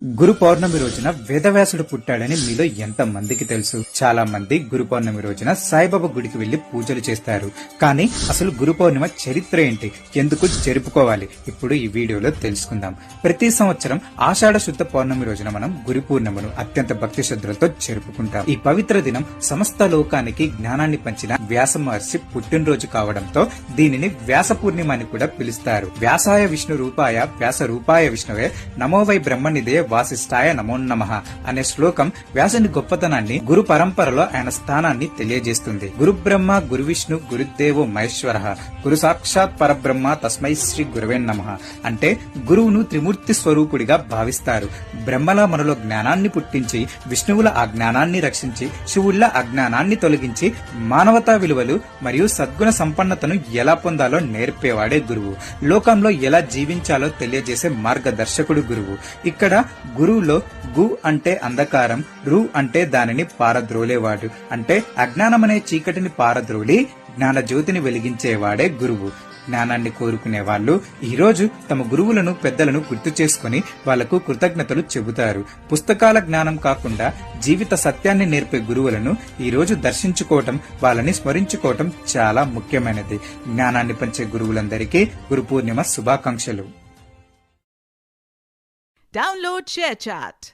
గురు పౌర్ణమి రోజున వేదవ్యాసుడు పుట్టాడని మీలో ఎంత మందికి తెలుసు? చాలా మంది గురు పౌర్ణమి రోజున సాయిబాబా గుడికి వెళ్లి పూజలు చేస్తారు. కానీ అసలు గురు పౌర్ణిమ చరిత్ర ఏంటి, ఎందుకు జరుపుకోవాలి, ఇప్పుడు ఈ వీడియోలో తెలుసుకుందాం. ప్రతి సంవత్సరం ఆషాఢ శుద్ధ పౌర్ణమి రోజున మనం గురు పూర్ణిమను అత్యంత భక్తి శ్రద్ధలతో జరుపుకుంటాం. ఈ పవిత్ర దినం సమస్త లోకానికి జ్ఞానాన్ని పంచిన వ్యాస మహర్షి పుట్టినరోజు కావడంతో దీనిని వ్యాస పూర్ణిమ అని కూడా పిలుస్తారు. వ్యాసాయ విష్ణు రూపాయ వ్యాస రూపాయ విష్ణువే నమో వై బ్రహ్మనిదే వాసిష్ఠాయ నమో నమః అనే శ్లోకం వ్యాసుని గొప్పతనాన్ని, గురు పరంపరలో ఆయన స్థానాన్ని తెలియజేస్తుంది. గురు బ్రహ్మ గురు విష్ణు గురుదేవో మహేశ్వర గురు సాక్షాత్ పరబ్రహ్మ తస్మై శ్రీ గురువే నమః అంటే గురువును త్రిమూర్తి స్వరూపుడిగా భావిస్తారు. బ్రహ్మలా మనలో జ్ఞానాన్ని పుట్టించి, విష్ణువుల ఆ జ్ఞానాన్ని రక్షించి, శివుళ్ళ అజ్ఞానాన్ని తొలగించి, మానవతా విలువలు మరియు సద్గుణ సంపన్నతను ఎలా పొందాలో నేర్పేవాడే గురువు. లోకంలో ఎలా జీవించాలో తెలియజేసే మార్గదర్శకుడు గురువు. ఇక్కడ గురువులో గు అంటే అంధకారం, రు అంటే దానిని పారద్రోలేవాడు. అంటే అజ్ఞానమనే చీకటిని పారద్రోలి జ్ఞాన జ్యోతిని వెలిగించేవాడే గురువు. జ్ఞానాన్ని కోరుకునే వాళ్ళు ఈ రోజు తమ గురువులను, పెద్దలను గుర్తు చేసుకుని వాళ్లకు కృతజ్ఞతలు చెబుతారు. పుస్తకాల జ్ఞానం కాకుండా జీవిత సత్యాన్ని నేర్పే గురువులను ఈ రోజు దర్శించుకోవటం, వాళ్ళని స్మరించుకోవటం చాలా ముఖ్యమైనది. జ్ఞానాన్ని పంచే గురువులందరికీ గురు పూర్ణిమ శుభాకాంక్షలు. Download ShareChat.